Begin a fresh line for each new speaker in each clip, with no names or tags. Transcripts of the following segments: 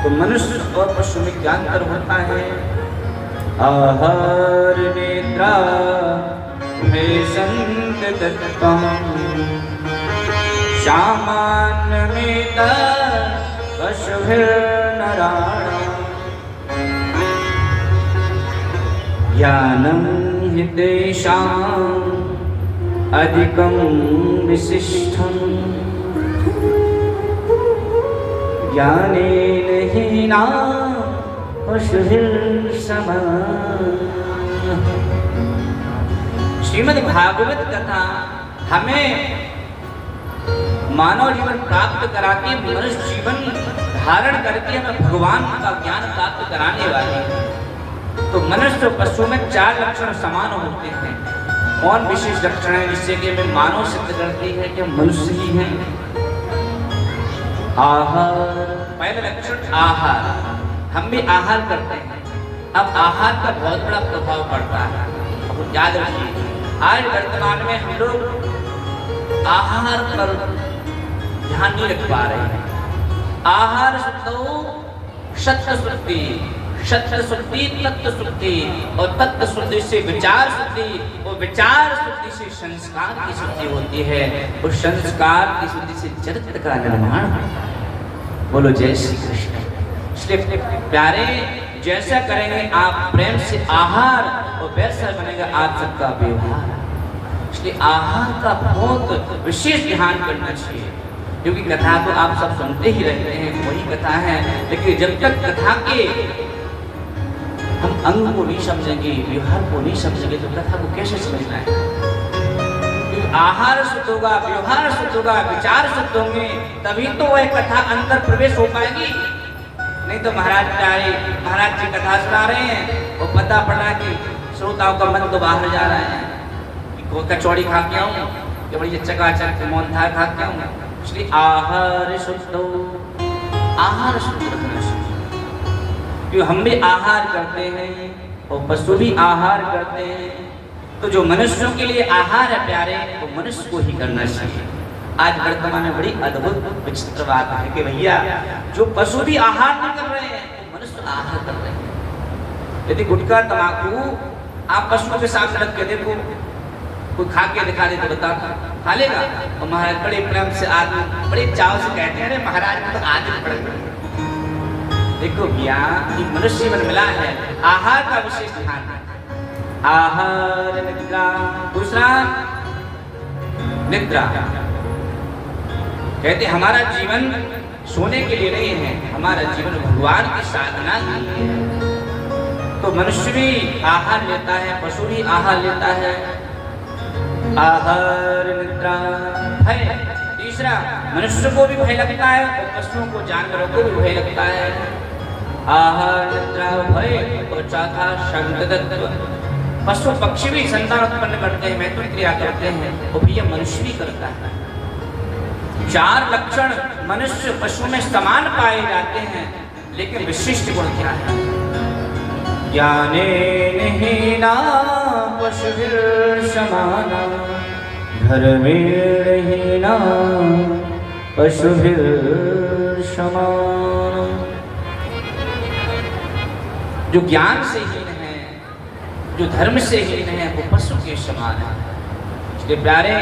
तो मनुष्य और पशु में क्या अंतर होता है? आहार निद्रा भेषंत तत्त्वम् सामान्यमेत पशुभिर्नराणाम् ज्ञानं हि तेषाम् अधिकं विशिष्टम् ज्ञानेन हीना पशुभिर्समाः। श्रीमद् भागवत कथा हमें मानव जीवन प्राप्त कराती है, मनुष्य जीवन धारण करके हमें भगवान का ज्ञान प्राप्त कराने वाली है। तो मनुष्य और पशु में 4 लक्षण समान होते हैं। कौन विशेष लक्षण है जिससे कि हमें मानव सिद्ध करती है कि हम मनुष्य ही हैं? आहार, पहला लक्षण आहार। हम भी आहार करते हैं। अब आहार का बहुत बड़ा प्रभाव पड़ता है। अब याद रखिए, आज वर्तमान में हम लोग आहार पर ध्यान नहीं रख पा रहे हैं। आहार तो सत्य शुद्धि, सत्य शुद्धि, तत्व शुद्धि, और तत्व शुद्धि से विचार शुद्धि, और विचार शुद्धि से संस्कार की शुद्धि होती है, और संस्कार की शुद्धि से चरित्र का निर्माण होता है। बोलो जय श्री कृष्ण। इसलिए प्यारे, जैसा करेंगे आप प्रेम से आहार, और वैसा बनेगा आप सबका व्यवहार। इसलिए आहार का बहुत विशेष ध्यान करना चाहिए, क्योंकि कथा तो आप सब सुनते ही रहते हैं, वही कथा है। लेकिन जब तक कथा के हम अंग को नहीं समझेंगे, व्यवहार को नहीं समझेंगे, तो कथा को कैसे समझना है? क्योंकि आहार शुद्ध होगा, व्यवहार शुद्ध होगा, विचार शुद्ध होंगे, तभी तो वह कथा अंदर प्रवेश हो पाएगी। नहीं तो महाराज जी कथा सुना रहे हैं और पता पड़ा कि श्रोताओं का मन तो बाहर जा रहा है कि कचौड़ी खा के आऊं, कि बड़ी चकाचक मोहनथाल खा के आऊं। इसलिए आहार शुद्ध हो, आहार शुद्ध रखना चाहिए। क्यों हम भी आहार करते हैं और पशु भी आहार करते हैं। तो जो मनुष्यों के लिए आहार है प्यारे, वो मनुष्य को ही करना चाहिए। आज वर्तमान में बड़ी अद्भुत विचित्र बात है कि भैया जो पशु भी आहार नहीं कर रहे हैं, वो मनुष्य आहार कर रहे हैं। यदि गुटखा तंबाकू आप पशुओं के सामने रख के देखो, कोई खा के दिखा दे तो बता खा लेगा? और महाराज बड़े प्रेम से आदमी बड़े चाव से कहते हैं, अरे महाराज तो आदमी पड़ गए। देखो भैया, मनुष्य जीवन मिला है, आहार का विशेष ध्यान है। आहार निद्रा। दूसरा निद्रा। कहते हमारा जीवन सोने के लिए नहीं है, हमारा जीवन भगवान की साधना के लिए है। तो मनुष्य भी आहार लेता है, पशु भी आहार लेता है। आहार निद्रा भय। तीसरा, मनुष्य को भी भय लगता है और पशुओं को, जानवरों को भी भय लगता है। आहार निद्रा भय। और चौथा संततत्व। पशु पक्षी भी संतान उत्पन्न करते हैं, मैथुन क्रिया करते हैं, वो भैया मनुष्य भी करता है। 4 लक्षण मनुष्य पशु में समान पाए जाते हैं, लेकिन विशिष्ट गुण क्या है? ज्ञानेन हीना पशुभिर्समाना, धर्मेण हीना पशुभिर्समाना। जो ज्ञान से हीन है, जो धर्म से हीन है, वो पशु के समान है। इसलिए प्यारे,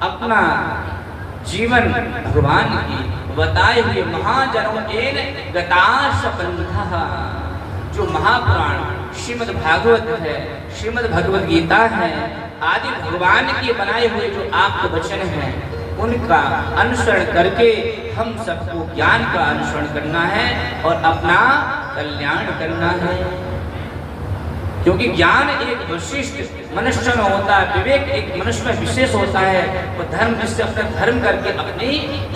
अपना जीवन भगवान की बताए हुए महाजनों एन गताश पंथः, जो महापुराण श्रीमद् भागवत है, श्रीमद् भगवद गीता है, आदि भगवान के बनाए हुए जो आपके वचन हैं, उनका अनुसरण करके हम सबको ज्ञान का अनुसरण करना है और अपना कल्याण करना है। क्योंकि ज्ञान एक विशिष्ट मनुष्य में होता है, विवेक एक मनुष्य में विशेष होता है, वो धर्म जिससे अपना धर्म करके अपनी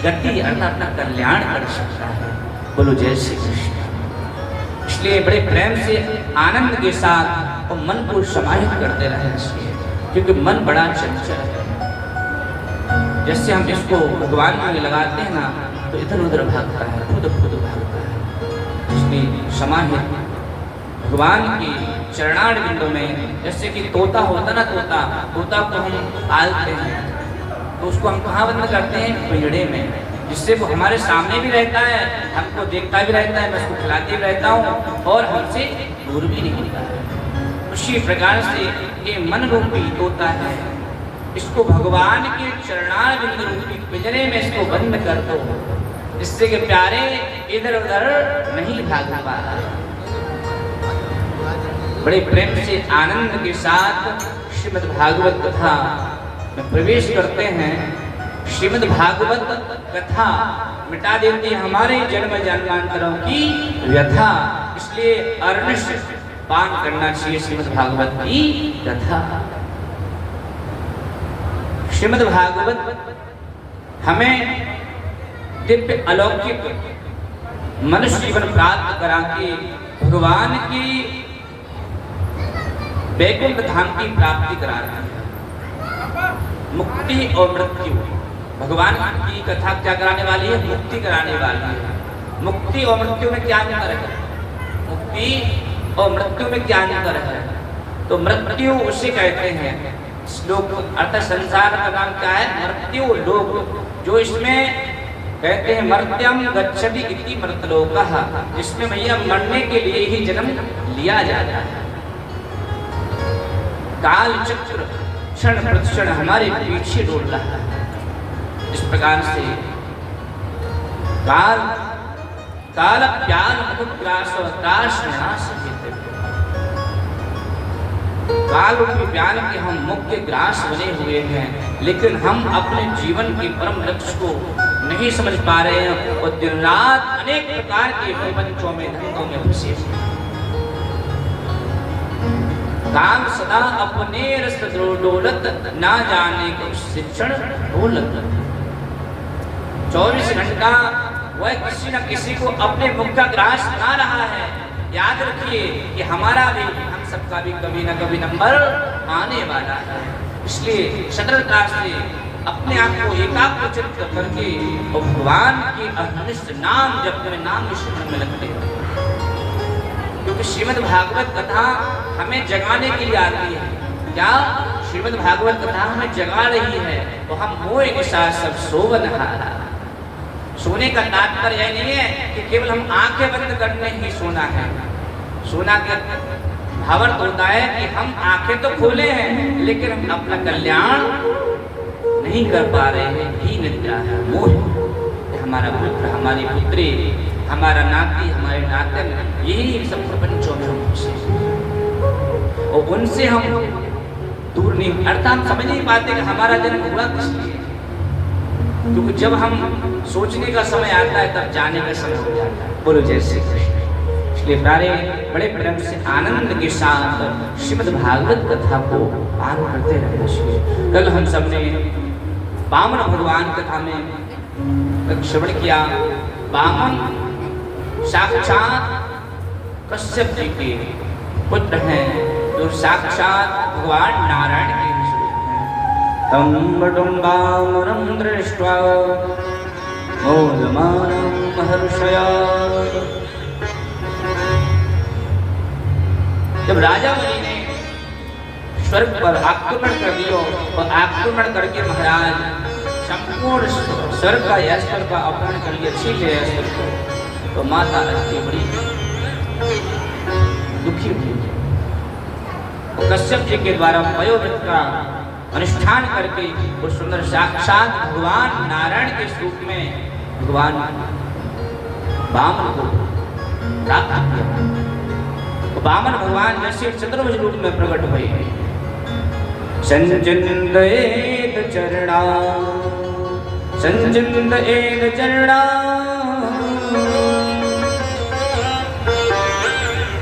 गति अर्थात अपना कल्याण कर सकता है। बोलो जय श्री कृष्ण। इसलिए बड़े प्रेम से आनंद के साथ वो मन को समाहित करते रहना चाहिए, क्योंकि मन बड़ा चंचल है। जैसे हम इसको भगवान में लगाते हैं ना, तो इधर उधर भागता है, खुद खुद भागता है। इसलिए समाहित भगवान की चरणार बिंदु में, जैसे कि तोता होता ना, तोता को हम पालते हैं, तो उसको हम कहाँ बंद करते हैं? पिंजड़े में। जिससे वो हमारे सामने भी रहता है, हमको देखता भी रहता है, मैं उसको खिलाते भी रहता हूँ और हमसे दूर भी नहीं होता है। उसी प्रकार से ये मन रूपी तोता है, इसको भगवान के चरणारविंद रूपी पिंजरे में इसको बंद कर दो, जिससे कि प्यारे इधर उधर नहीं भाग पाता। बड़े प्रेम से आनंद के साथ श्रीमद् भागवत कथा में प्रवेश करते हैं। श्रीमद् भागवत कथा मिटा देती है हमारे जन्म जन्मांतरों की व्यथा, इसलिए अरनिश पान करना चाहिए श्रीमद् भागवत की कथा। श्रीमद् भागवत हमें दिव्य अलौकिक मनुष्य जीवन प्राप्त करा के भगवान की वैकुंठ धाम की प्राप्ति करा रहा है। मुक्ति और मृत्यु, भगवान की कथा क्या कराने वाली है? मुक्ति कराने वाली है। मुक्ति और मृत्यु में क्या अंतर है? मुक्ति और मृत्यु में क्या अंतर है? तो मृत्यु उसे कहते हैं, श्लोक अर्थात संसार का नाम क्या है? मृत्यु लोक, जो इसमें कहते हैं मर्त्यम गच्छति इति मृतलोकः, जिसमें भैया मरने के लिए ही जन्म लिया जाता है। काल चक्र क्षण प्रतिक्षण हमारे पीछे डोल रहा है। इस प्रकार से काल काल प्याल मुग्रास त्रासनाश काल रूपी व्यान के हम मुख्य ग्रास बने हुए हैं, लेकिन हम अपने जीवन के परम लक्ष्य को नहीं समझ पा रहे हैं और दिन रात अनेक प्रकार के प्रपंचों में धंधों में फंसे हैं। काम सदा अपने रस डोलत, ना जाने को शिक्षण ढोलत। 24 घंटा वह किसी न किसी को अपने मुख का ग्रास बना रहा है। याद रखिए कि हमारा भी, हम सबका भी कभी न कभी नंबर आने वाला है। इसलिए सतर्कता से अपने आप को एकाग्रचित्त करके और भगवान के अनिष्ट नाम जपने में, नाम स्मरण में लगते हैं, क्योंकि श्रीमद् भागवत कथा हमें जगाने के लिए आती है। क्या श्रीमद् भागवत कथा हमें जगा रही है? तो हम मोए के साथ सब सोवन हारा। सोने का तात्पर्य यह नहीं है कि केवल हम आंखें बंद करने ही सोना है। सोना का भावार्थ होता है कि हम आंखें तो खोले हैं, लेकिन हम अपना कल्याण नहीं कर पा रहे हैं, ही निद्रा है, मोह। हमारा पुत्र, हमारी पुत्री, हमारा नाती, हमारे नातन, यही सब प्रपंचों में हम खुशी और उनसे हम दूर नहीं। अर्थात हम समझ नहीं पाते कि हमारा जन्म हुआ किस लिए, क्योंकि जब हम सोचने का समय आता है तब जाने का समय हो जाता है। बोलो जय श्री कृष्ण। इसलिए प्यारे बड़े प्रेम से आनंद के साथ श्रीमद् भागवत कथा को पान करते रहते। कल हम सबने वामन भगवान कथा में श्रवण किया। वामन साक्षात कश्यप जी के पुत्र हैं, जो साक्षात भगवान नारायण के तम वामनं दृष्ट्वा मोदमानं महर्षया। जब राजा मुनि ने स्वर्ग पर आक्रमण कर दिया और आक्रमण करके महाराज संपूर्ण स्वर्ग का ऐश्वर्य का अपहरण कर लिया, ठीक है ऐश्वर्य, तो माता अति बड़ी दुखी हुई। कश्यप जी के द्वारा वयोव्रत का अनुष्ठान करके वो सुंदर साक्षात भगवान नारायण के स्वरूप में भगवान वामन को प्राप्त किया। वामन भगवान जैसे चतुर्भुज रूप में प्रकट हुए। संचिंतयेत चरणा, संचिंतयेत चरणा,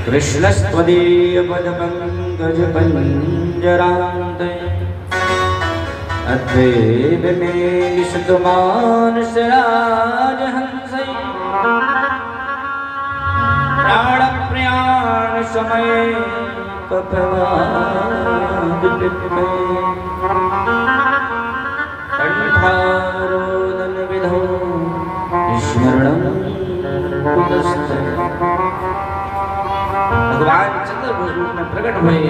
कृष्णस्त्वदीय पदपङ्कज पंजरान्ते, अद्वैत में निषदमान राजहंसै, प्राण प्रयाण समय कंठारोदन विधौ स्मरणं कुतस्ते। भगवान चतुर्भुज रूप में प्रकट हुए।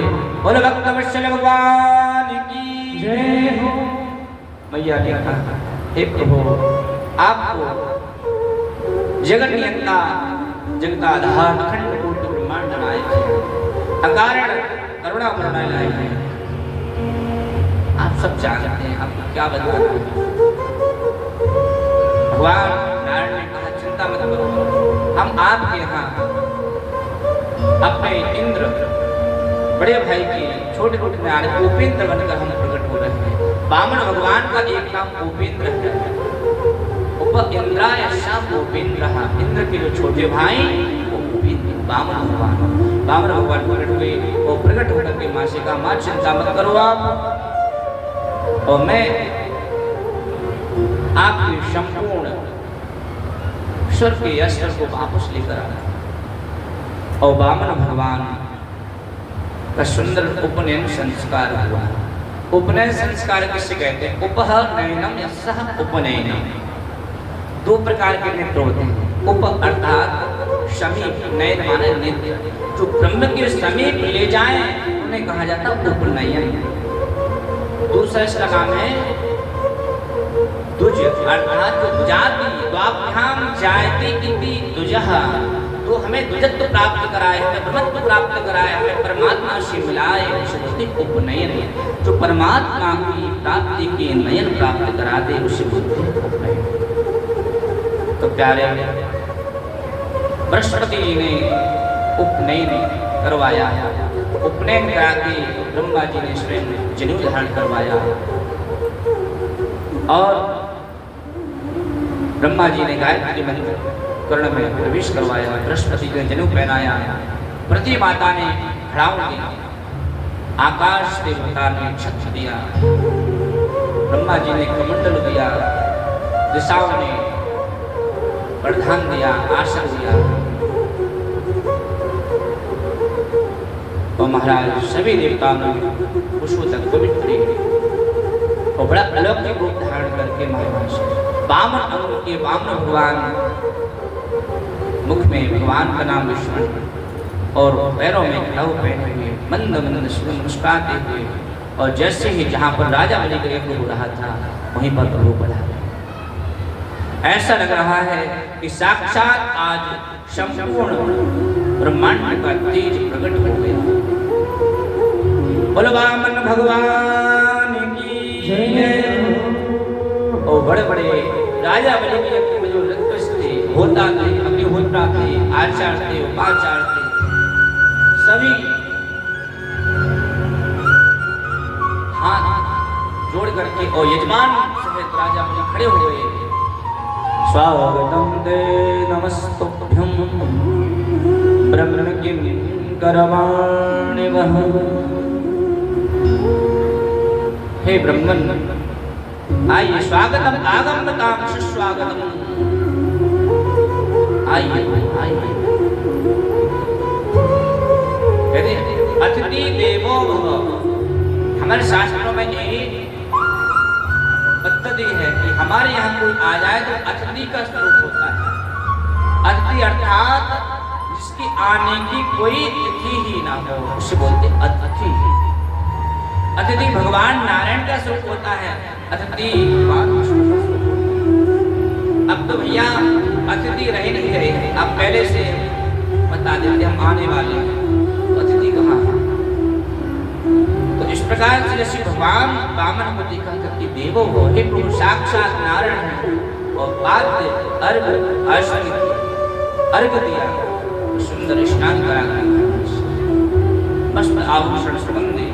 बोलो भक्तवत्सल भगवान की जय हो। मैया ने कहा, हे प्रभु, आपको जगत नियंता जगताधार अखंड कोटि ब्रह्मांड नायक अकारण करुणा करने है। आप सब जानते हैं, आपको क्या बताना। भगवान नारायण ने कहा चिंता मत करो, हम आपके यहाँ अपने इंद्र बड़े भाई की छोटे छोटे नारे उपेंद्र बनकर हम प्रकट हो रहे हैं। वामन भगवान का एक नाम उपेंद्र है। उप इंद्राय शाम उपेंद्र, इंद्र के जो छोटे भाई वो उपेंद्र वामन भगवान। वामन भगवान प्रकट हुए और प्रकट होकर के माँ से कहा माँ चिंता मत करो आप, और मैं आपके संपूर्ण स्वर्ग के अस्त्र को वापस लेकर आया। और वामन भगवान का सुंदर उपनयन संस्कार हुआ। उपनयन संस्कार किसे कहते हैं? उपह नयनम यस्सह उपनयनम। दो प्रकार के नेत्र होते हैं। उप अर्थात समीप, नयन माने नेत्र, जो ब्रह्म के समीप ले जाएं उन्हें कहा जाता है उपनयन। दूसरा इसका नाम है दुज, अर्थात जाति द्वाभ्याम जायते इति दुजः, तो हमें दुजत्व प्राप्त कराए, हमें ब्रह्मत्व प्राप्त कराए, हमें परमात्मा से मिलाए, उसे बोलते उपनयन। जो परमात्मा की प्राप्ति के नयन प्राप्त करा दे उसे बोलते उपनयन। तो प्यारे बृहस्पति जी ने उपनयन करवाया। उपनयन करा के ब्रह्मा जी ने स्वयं जनेऊ धारण करवाया और ब्रह्मा जी ने गायत्री मंत्र कर्ण में प्रवेश करवाया। बृहस्पति ने जनेऊ पहनाया। पृथ्वी माता ने खड़ाऊ दी, आकाश देवता ने छत्र दिया, ब्रह्मा जी ने कमंडल दिया, दिशाओं ने प्रधान दिया, आसन दिया, और महाराज सभी देवताओं ने पुष्पों तक पवित्र और बड़ा अलौकिक रूप धारण करके महाराज वामन अंग के वामन भगवान, मुख में भगवान का नाम विष्णु और पैरों में खड़ाऊ पहने हुए मंद मंद मुस्कुराते हुए, और जैसे ही जहाँ पर राजा बलि का यज्ञ हो रहा था वहीं पर प्रभु पधारे। ऐसा लग रहा है कि साक्षात आज संपूर्ण ब्रह्मांड का तेज प्रकट हो गया। बोलो वामन भगवान की जय। और बड़े बड़े राजा बलि के यज्ञ में जो रत्न थे, होता थे, अग्निहोत्रा थे, आचार्य थे, उपाचार्य थे, सभी हाथ जोड़ करके और यजमान सहित राजा बलि खड़े हुए। स्वागतम ते नमस्तुभ्यं ब्रह्म किं करवाणि वह। हे ब्रह्मन आइए, स्वागतम आगम्यतां सुस्वागतम, आइए आइए। यदि अतिथि देवो भव, हमारे शास्त्रों में यही पद्धति है कि हमारे यहाँ कोई आ जाए तो अतिथि का स्वरूप होता है। अतिथि अर्थात जिसकी आने की कोई तिथि ही ना हो उसे बोलते अतिथि। अतिथि भगवान नारायण का स्वरूप होता है, अतिथि भगवान विष्णु का स्वरूप। अब तो भैया अतिथि रहे नहीं रहे, अब पहले से बता देते हम आने वाले हैं, तो अतिथि कहाँ है? तो इस प्रकार से जैसे भगवान वामन को देखा कि देवो हो, हे प्रभु साक्षात नारायण है, और पाद्य अर्घ अर्घ दिया, सुंदर स्नान करा, पुष्प आभूषण सुगंधि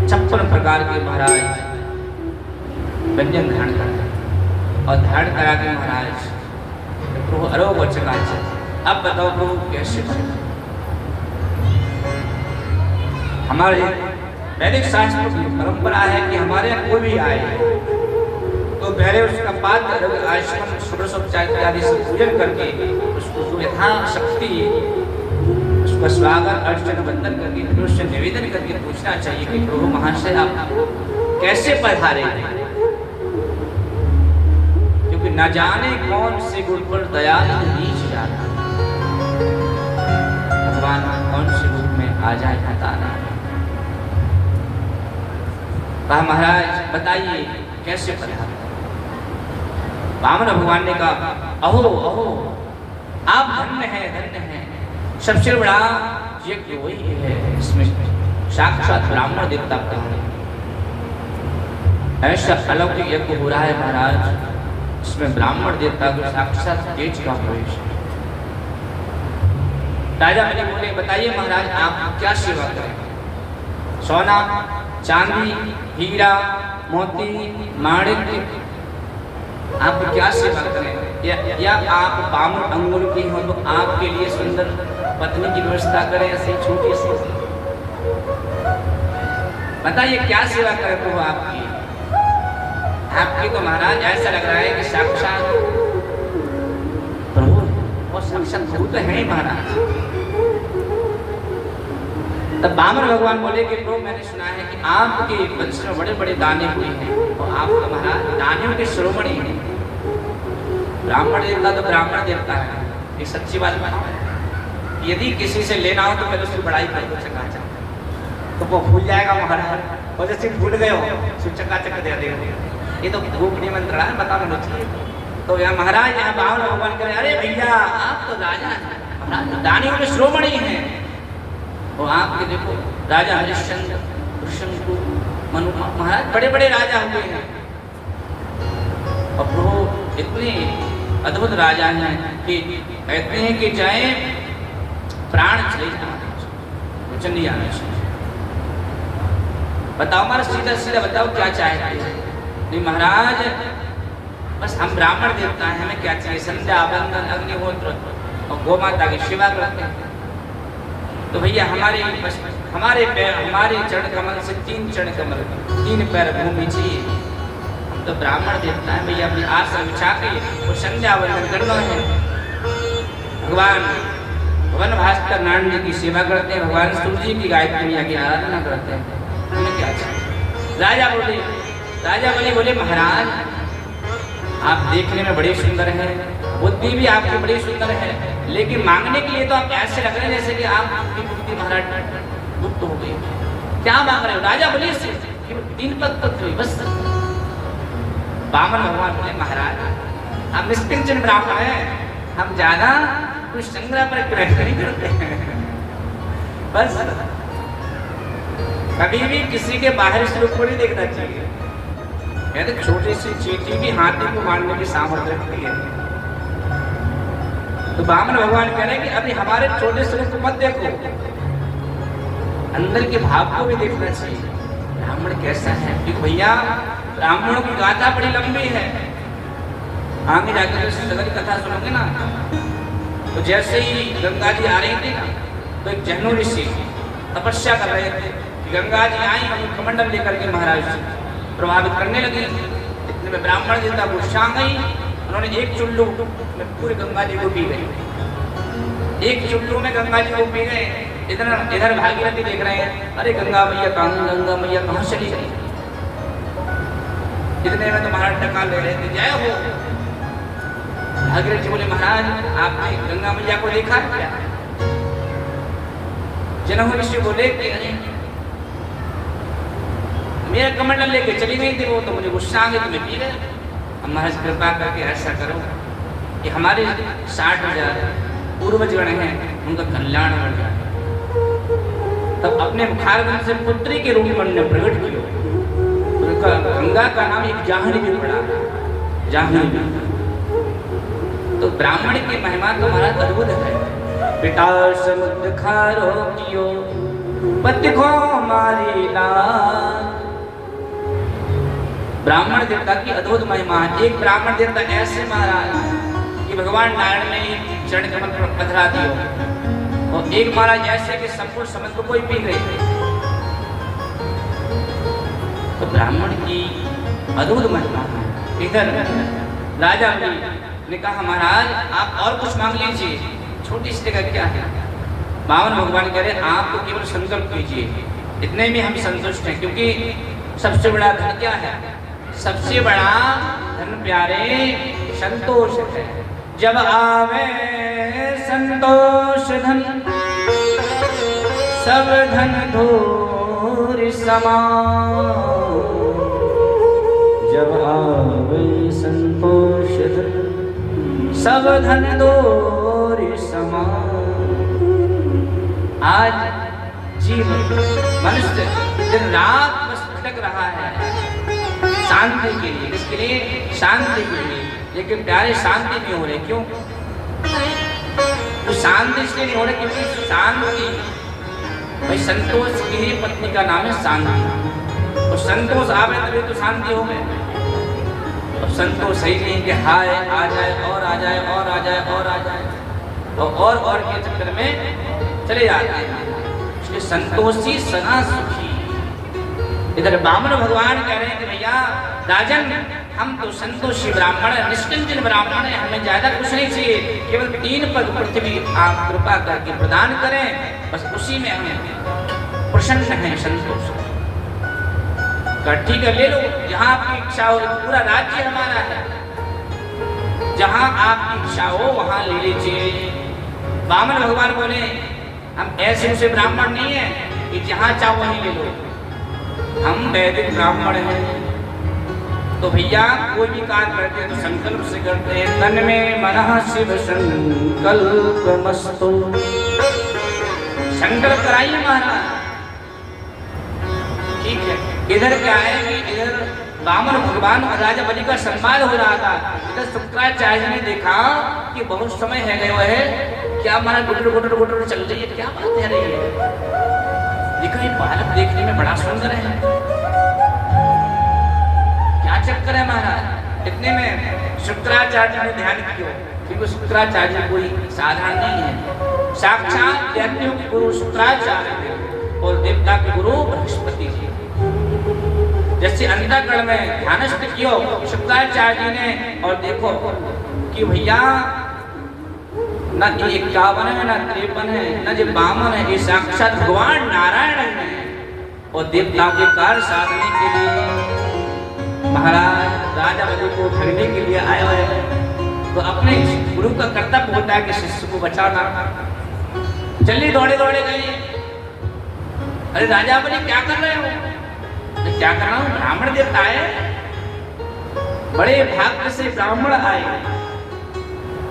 56 प्रकार के महाराज व्यंजन धारण करते और धारण करा के महाराज प्रभु अरोग वचन। अब बताओ प्रभु कैसे बने? हमारे वैदिक शास्त्र की परंपरा है कि हमारे यहाँ कोई भी आए तो पहले उसका पात्र आचमन षोडशोपचार इत्यादि से पूजन करके उसको यथाशक्ति उसका स्वागत अर्चन वंदन करके फिर उससे निवेदन करके पूछना चाहिए कि प्रभु महाशय आप कैसे पधारे, क्योंकि न जाने कौन से गुण पर दयाल नीच जाता, भगवान कौन से रूप में आ जाए पता नहीं। महाराज बताइए कैसे पधारे? वामन भगवान ने कहा अहो अहो आप धन्य हैं। सबसे बड़ा यज्ञ वही है, इसमें साक्षात ब्राह्मण देवता का ऐसा अलौकिक यज्ञ हो रहा है महाराज, इसमें ब्राह्मण देवता को साक्षात तेज का प्रवेश है। राजा बलि बोले, बताइए महाराज आप क्या सेवा करें? सोना, चांदी, हीरा, मोती, माणिक, आप क्या सेवा करें? या आप बामन अंगुल की हो तो आपके लिए सुंदर पत्नी की व्यवस्था करें, ऐसी छोटी सी? बताइए क्या सेवा करें प्रभु आपकी? आपकी तो महाराज ऐसा लग रहा है कि साक्षात प्रभु और साक्षात प्रभु तो है ही महाराज। तब बामन भगवान बोले कि प्रभु मैंने सुना है कि आपके वंश में बड़े बड़े दाने हुए हैं और आप तो महाराज दानियों के शिरोमणि हैं। ब्राह्मण देवता तो ब्राह्मण देवता है, ये सच्ची बात है। यदि किसी से लेना हो तो पहले उसकी बड़ाई करो चकाचक, तो वो भूल जाएगा महाराज, और जैसे भूल गए हो तो चकाचक दे देंगे। ये तो भूख निमंत्रण है, बता देना चाहिए। तो यहाँ महाराज यहाँ बामन भगवान कह रहे, अरे भैया आप तो राजा हैं महाराज, दानियों के शिरोमणि हैं। और आपके देखो राजा हरिश्चंद्र, ऋषंकु, मनु महाराज बड़े बड़े राजा हुए हैं और प्रभु इतने अद्भुत राजा हैं कि कहते हैं कि चाहे प्राण चले जाए वचन नहीं आना चाहिए। बताओ हमारा सीधा सीधा बताओ क्या चाहते हैं? नहीं महाराज बस हम ब्राह्मण देवता हैं, हमें क्या चाहिए? संध्या, बंदन, अग्निहोत्र और गौ माता की सेवा करते हैं। तो भैया हमारे पैर, हमारे चरण कमल से 3 चरण कमल, 3 पैर भूमि चाहिए। हम तो ब्राह्मण देवता है भैया, अपनी आसन बिछा के वो संध्या वंदन करना है। भगवान वन भास्कर नारायण जी की सेवा करते हैं, भगवान सूर्य जी की गायत्री मैया की आराधना करते हैं। हमें क्या चाहिए? राजा बोले महाराज आप देखने में बड़े सुंदर हैं, बुद्धि भी आपकी बड़ी सुंदर है, लेकिन मांगने के लिए तो आप ऐसे लग रहे हैं जैसे कि आपकी बुद्धि महाराज गुप्त हो गई। क्या मांग रहे हो? राजा बोले 3 पद तक हुई बस। बामन भगवान बोले महाराज हम निष्किंचन ब्राह्मण हैं, हम ज्यादा कुछ संग्रह पर ग्रहण नहीं करते हैं। बस कभी भी किसी के बाहर स्वरूप को नहीं देखना चाहिए। कहते छोटी सी चींटी भी हाथी को मारने की सामर्थ्य रखती है। तो बामन भगवान कह रहे हैं कि अभी हमारे छोटे स्वरूप को मत देखो, अंदर के भाव को भी देखना चाहिए। ब्राह्मण कैसा है? क्योंकि भैया ब्राह्मणों की गाथा बड़ी लंबी है, आगे जाकर सदन कथा सुनोगे ना। तो जैसे ही गंगा जी आ रही थी ना, तो एक जहनु ऋषि तपस्या कर रहे थे। गंगा जी आई और कमंडल लेकर के महाराज जी प्रभावित करने लगे। इतने में ब्राह्मण देवता गुस्सा गई, उन्होंने एक चुल्लू में पूरी गंगा जी को पी गई। एक चुल्लू में गंगा जी को पी गए। इधर भागीरथी देख रहे हैं, अरे गंगा मैया कहाँ चली गई? इतने में तो महाराज टका ले रहे थे, जय हो। भागीरथी बोले महाराज आपने गंगा मैया को देखा क्या? जनहु ऋषि बोले कि मेरा कमंडल लेके चली गई थी वो, तो मुझे गुस्सा आ गया तो मैं पी गया। अब महाराज कृपा करके ऐसा करो कि हमारे 60,000 पूर्वजगण हैं, उनका कल्याण हो जाए। तब अपने मुखारविंद से पुत्री के रूप में उन्होंने प्रकट किया। उनका गंगा का नाम एक जाह्नवी भी पड़ा, जाह्नवी। तो ब्राह्मण की महिमा तो महाराज अद्भुत है। पिता समुद्र खारो कियो पति को मारी लाल। ब्राह्मण देवता की अद्भुत महिमा है। एक ब्राह्मण देवता ऐसे महाराज कि भगवान नारायण ने चरण कमल पर पधरा दिया, और एक महाराज ऐसे कि संपूर्ण समुद्र को ही पी गए। तो ब्राह्मण की अद्भुत महिमा है। इधर राजा ने कहा महाराज आप और कुछ मांग लीजिए, छोटी सी जगह क्या है? बामन भगवान कह रहे आप तो केवल संकल्प कीजिए, इतने में हम संतुष्ट हैं। क्योंकि सबसे बड़ा धन क्या है? सबसे बड़ा धन प्यारे संतोष है। जब आवे संतोष धन सब धन धूर समान। जब आवे संतोष धन सब धन दोरी समान। आज जीवन मनुष्य दिन रात बस भटक रहा है शांति के लिए, इसके लिए शांति के लिए, लेकिन प्यारे शांति नहीं हो रहे। क्यों? तो शांति इसलिए नहीं हो रही क्योंकि शांति भाई संतोष की ही पत्नी का नाम है शांति, और संतोष आवे तभी तो शांति हो गए। और संतोष सही नहीं कि हाय आ जाए और आ जाए और आ जाए और आ जाए और के चक्कर में चले जाते हैं। इसलिए संतोषी सदा सुखी। इधर बामन भगवान कह रहे हैं कि भैया राजन, हम तो संतोषी ब्राह्मण है, निष्किंचन ब्राह्मण है, हमें ज्यादा कुछ नहीं चाहिए, केवल 3 पग पृथ्वी आप कृपा करके प्रदान करें, बस उसी में हम प्रसन्न हैं, संतोष। ठीक है, ले लो, जहां आपकी इच्छा हो, पूरा राज्य हमारा है, जहां आपकी इच्छा हो वहां ले लीजिए। बामन भगवान बोले हम ऐसे ब्राह्मण नहीं है कि जहां चाहो वहीं ले लो, हम वैदिक ब्राह्मण हैं। तो भैया कोई भी कार्य करते हैं तो संकल्प से करते हैं। तन में मनः शिव संकल्पमस्तु। संकल्प कराइए महाराज। ठीक है, इधर क्या है कि इधर बामन भगवान और राजा बलि का संवाद हो रहा था। इधर शुक्राचार्य ने देखा कि बहुत समय है गए है, क्या हमारा गुटर गुटर गुटर चल रही है, क्या बात है रही है। देखो ये बालक देखने में बड़ा सुंदर है, क्या चक्कर है महाराज। इतने में शुक्राचार्य ने ध्यान किया, क्योंकि शुक्राचार्य कोई साधारण नहीं है, साक्षात दैत्यों के गुरु शुक्राचार्य और देवता के गुरु बृहस्पति जी। जैसे अंतःकरण में ध्यानस्थ किया शुक्राचार्य जी ने, और देखो कि भैया न 51 है, न 53 है, न जो बामन है, ये साक्षात भगवान नारायण है। और देवताओं के कार्य साधने के लिए महाराज राजा बलि को ठगने के लिए आए हुए हैं। तो अपने गुरु का कर्तव्य होता है कि शिष्य को बचाना। चलिए दौड़े दौड़े गए। अरे राजा बलि क्या कर रहे हो? क्या कर रहा हूँ? ब्राह्मण देवता है, बड़े भाग्य से ब्राह्मण आए।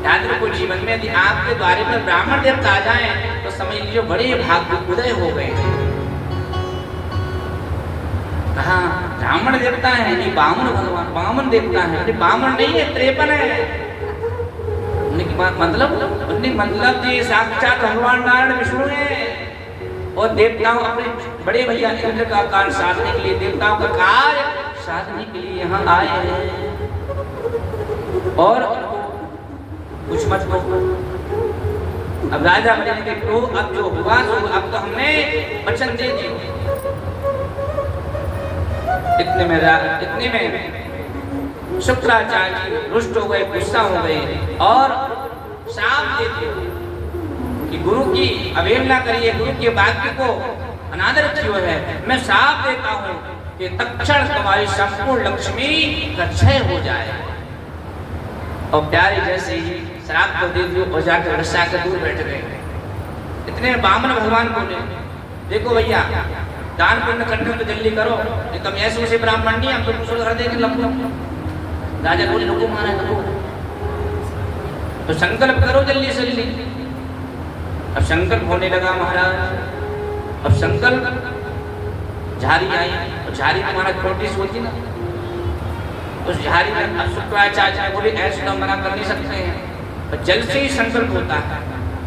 याद रखो, जीवन में यदि आपके द्वारे पर ब्राह्मण देवता आ जाए तो समझ लीजिए बड़े भाग्य उदय हो गए। कहा ब्राह्मण देवता है, ये बामन भगवान बामन देवता है। अरे बामन नहीं है, 53 है। मतलब जी साक्षात भगवान नारायण विष्णु है। और देवताओं अपने बड़े भैया इंद्र का कार्य साधने के लिए, देवताओं का कार्य साधने के लिए यहाँ आए हैं। और कुछ मत को अब राजा बलि ने कहा अब जो हुआ तो अब तो हमने वचन दे दिया। इतने में शुक्राचार्य रुष्ट हो गए, गुस्सा हो गए और शाप दे दिया कि गुरु की अवहेलना करिए, गुरु के वाक्य को अनादर किया है। मैं शाप देता हूँ कि तत्क्षण तुम्हारी संपूर्ण लक्ष्मी का क्षय हो जाए। और प्यारी जैसे ही श्राप को दे दियो और जाकर रस्सा के दूर बैठ गए। इतने बामन भगवान बोले देखो भैया दान पुण्य करने तो जल्दी करो, नहीं तुम ऐसे उसे ब्राह्मण नहीं, हम तो दूसरे घर देंगे लगो। राजा बोले लोगो मारा लगो, तो संकल्प करो जल्दी से जल्दी। अब संकल्प होने लगा महाराज। अब संकल्प झारी आई, और झारी तुम्हारा छोटी सी होती ना, उस झारी में अब शुक्राचार्य बोले ऐसे तो मना कर नहीं सकते हैं, जल से ही संकल्प होता है।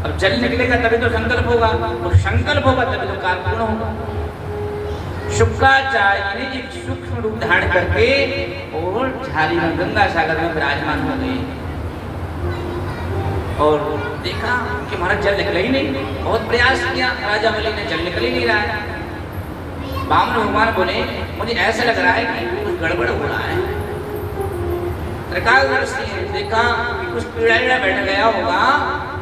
अब जल निकलेगा तभी तो संकल्प होगा, और संकल्प होगा तभी तो कार्य पूर्ण होगा। शुक्राचार्य ने एक सूक्ष्म रूप धारण करके और झारी में गंगा सागर में विराजमान हो गए। और देखा कि हमारा जल निकल ही नहीं, बहुत प्रयास किया राजा बलि ने, जल निकल ही नहीं रहा है। बामन भगवान बोले मुझे ऐसा लग रहा है कि कुछ गड़बड़ हो रहा है। देखा कुछ कीड़ा बैठ गया होगा,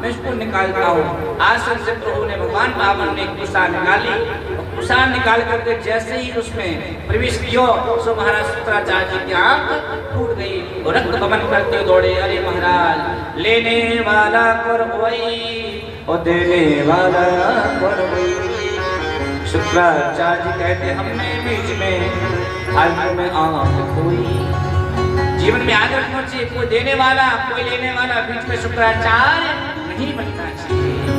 मैं इसको निकालता हूँ। आसन से प्रभु ने भगवान बामन ने कुशा निकाली, कुशा निकाल करके जैसे ही उसमें प्रवेश किया सो महाराज शुक्राचार्य जी की आंख टूट गई और रक्त बमन करते दौड़े। अरे महाराज लेने वाला कर वही और देने वाला कर वही। शुक्राचार्य जी कहते हमने बीच में फालतू में आंख खोई, जीवन में याद रखना चाहिए, कोई देने वाला कोई लेने वाला, बीच में शुक्राचार्य नहीं बनना चाहिए।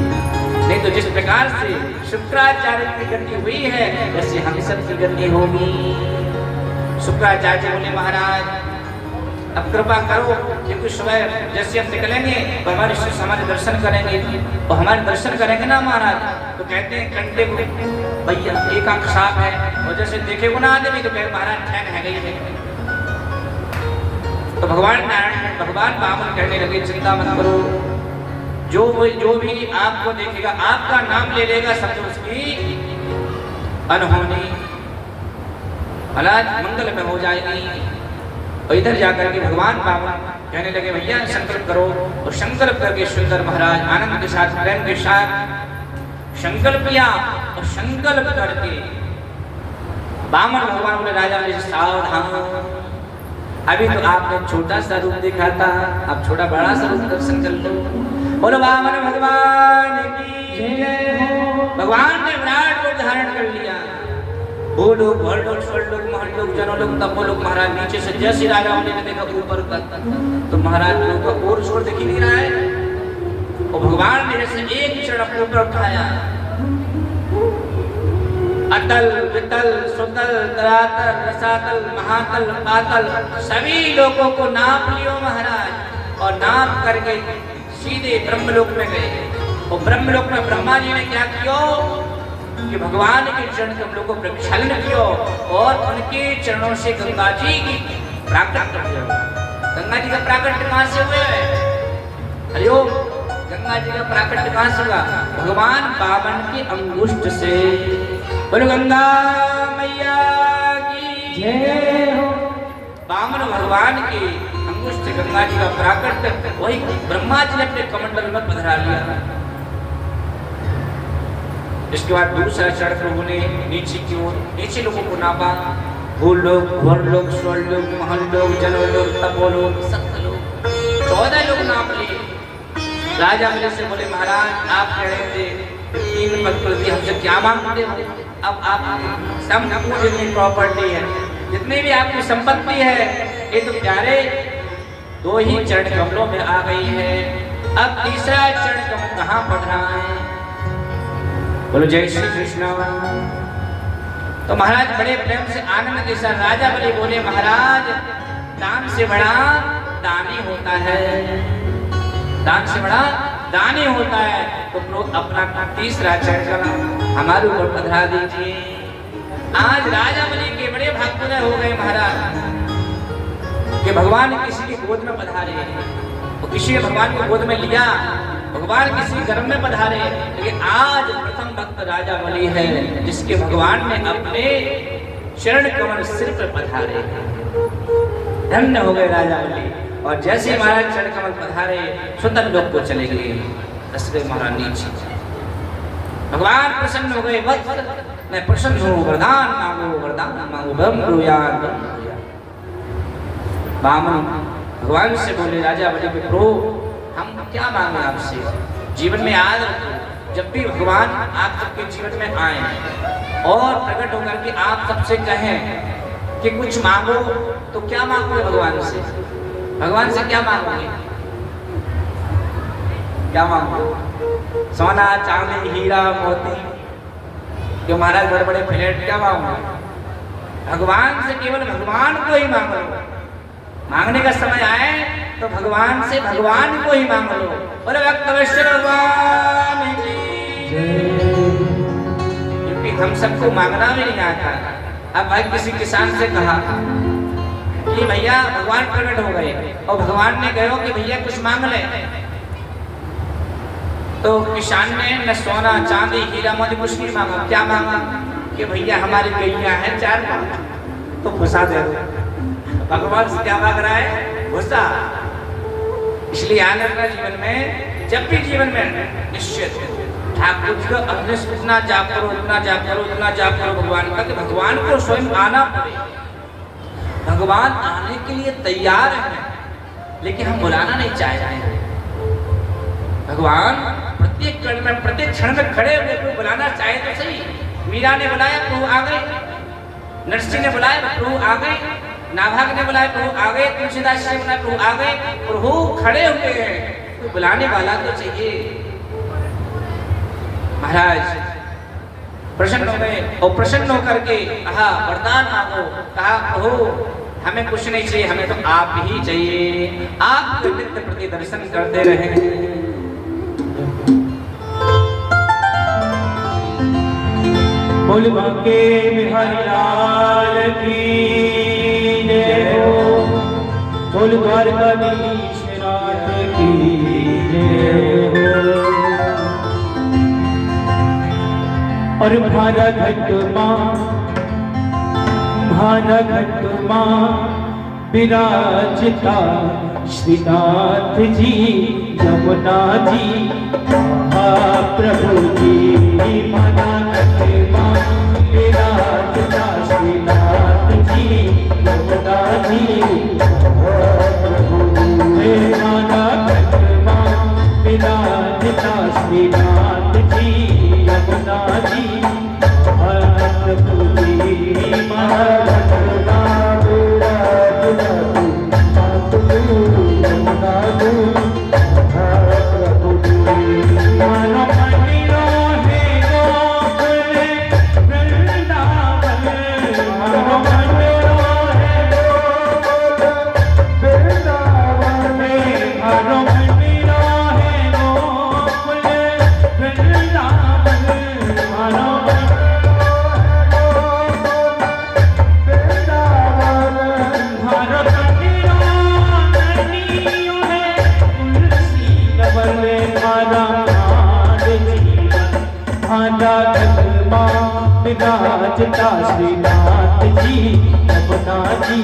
नहीं तो जिस प्रकार से शुक्राचार्य की गति हुई है वैसे हम सब की गति होगी। शुक्राचार्य बोले महाराज अब कृपा करो कि कुछ समय जैसे हम निकलेंगे तो हमारे शिष्य हमारे दर्शन करेंगे, और हमारे दर्शन करेंगे ना महाराज तो कहते हैं कंटे को भैया एक आंख साफ है, और जैसे देखे को ना आदमी तो कहे महाराज ठहन है गई है। तो भगवान नारायण भगवान वामन कहने लगे चिंता मत करो, जो भी आपको देखेगा आपका नाम ले लेगा समझो उसकी अनहोनी महाराज मंगल में हो जाएगी। और इधर जाकर के भगवान वामन कहने लगे भैया संकल्प करो, और संकल्प करके सुंदर महाराज आनंद के साथ प्रेम के साथ संकल्प किया, और संकल्प करके वामन भगवान बोले राजा सावधान, अभी तो आपने छोटा सा रूप देखा था, अब छोटा बड़ा सा रूप दर्शन कर लो। बोलो वामन भगवान की जय हो। भगवान ने विराट रूप धारण कर लिया। वो लोग भर लोग स्वर लोग महल लोग जनों लोग तब वो लोग महाराज नीचे से जैसे राजा ने देखा ऊपर तक तो महाराज लोग का और स्वर दिख नहीं रहा है, और भगवान ने जैसे एक चरण अपने ऊपर उठाया, अतल वितल सुतल तरातल रसातल महातल पातल सभी लोगों को नाप लियो महाराज, और नाप करके सीधे ब्रह्मलोक में गए। और ब्रह्मलोक में ब्रह्मा जी ने क्या किया कि भगवान के चरण कमलों को प्रक्षालन किया, और उनके चरणों से गंगा जी की प्राकट कर दिया। गंगा जी का प्राकट कहाँ से हुआ है? हरिओम। गंगा जी का प्राकट कहाँ से हुआ? भगवान वामन के अंगुष्ठ से। बोलो गंगा मैया की जय हो। वामन भगवान के अंगुष्ठ से गंगा जी का प्राकट वही ब्रह्मा जी ने अपने कमंडल में पधरा लिया। इसके बाद दूसरा चरण प्रभु ने नीचे की ओर नीचे लोगों को नापा, भूल लोग भर लोग स्वर लोग महल लोग जनों लोग तपो लोग सत्य लोग 14 लोग नाप लिए। राजा मेरे से बोले महाराज आप कह रहे थे 3 पद प्रति हमसे क्या मांगते हो? अब आप सब जितनी प्रॉपर्टी है जितनी भी आपकी संपत्ति है ये तो प्यारे 2 ही चरण कमलों में आ गई है, अब तीसरा चरण कमल कहाँ पड़ रहा है? बोलो जय श्री कृष्ण। तो महाराज बड़े प्रेम से आनंद के साथ राजा बोले महाराज दान से बड़ा दानी होता है, दान से बड़ा दानी होता है, तो अपना तीसरा चरण हमारे ऊपर पधरा दीजिए। आज राजा बलि के बड़े भाग्योदय हो गए महाराज कि भगवान किसी की गोद में पधारे, तो किसी ने भगवान को गोद में लिया, भगवान किसी गर्भ में पधारे, लेकिन आज प्रथम भक्त राजा बलि है जिसके भगवान ने अपने चरण कमल सिर पर पधारे। धन्य हो गए राजा बलि। और जैसे महाराज चरण कमल पधारे सुंदर लोक को चले गए। दशरथ महाराज नीचे भगवान प्रसन्न हो गए, मैं प्रसन्न हूँ, वरदान मांगो ब्रह्मयान। वामन भगवान से बोले राजा बलि के प्रभु हम क्या मांगे आपसे? जीवन में याद रखो जब भी भगवान आप सबके जीवन में आए और प्रकट होकर के आप सबसे कहें कि कुछ मांगो, तो क्या मांगोगे भगवान से? भगवान से क्या मांगोगे? क्या मांगो? सोना चांदी हीरा मोती कि महाराज बड़े बड़े फ्लैट क्या मांगोगे? भगवान से केवल भगवान को ही मांगो। मांगने का समय आए तो भगवान से भगवान को ही मांग लो। बोले भक्तवत्सल भगवान की जय। क्योंकि हम सबको मांगना भी नहीं आता। अब भाई किसी किसान से कहा कि भैया भगवान प्रकट हो गए और भगवान ने कहो कि भैया कुछ मांग ले, तो किसान ने न सोना चांदी हीरा मोती कुछ नहीं मांगा। क्या मांगा कि भैया हमारी गैया है 4 तो भूसा दे दो। भगवान से क्या मांग रहा है? भूसा। इसलिए याद रखना जीवन में जब भी जीवन में निश्चित ठाकुर जी को अपने इतना जाप करो, इतना जाप करो, इतना जाप करो भगवान का कि भगवान को स्वयं आना पड़े। भगवान आने के लिए तैयार है लेकिन हम बुलाना नहीं चाह रहे हैं। भगवान प्रत्येक कण में प्रत्येक क्षण में खड़े हुए को बुलाना चाहे तो सही। मीरा ने बुलाया प्रभु आ गए, नरसिंह ने बुलाया प्रभु आ गए, नाभाग ने बुलाया, प्रभु आ गए। तुलसीदास जी ने बुलाया, प्रभु आ गए। प्रभु खड़े हुए हैं, तो बुलाने वाला तो चाहिए। महाराज प्रसन्न हो गए और प्रसन्न होकर के कहा वरदान मांगो। कहा प्रभु हमें कुछ नहीं चाहिए, हमें तो आप ही चाहिए। आप नित्य प्रति दर्शन करते रहे।
बोल बांके बिहारी लाल की जय हो। बोल द्वारकाधीश नाथ की जय हो। और भारा घटमा विराजता श्रीनाथ जी यमुना जी महाप्रभु जी। भारा घटमा विराजता श्रीनाथ जी यमुना जी महाप्रभु जी। भारा घटमा विराजता श्रीनाथ जी यमुना जी महाप्रभु जी। महाप्रभु विराजता श्रीनाथ जी यमुना जी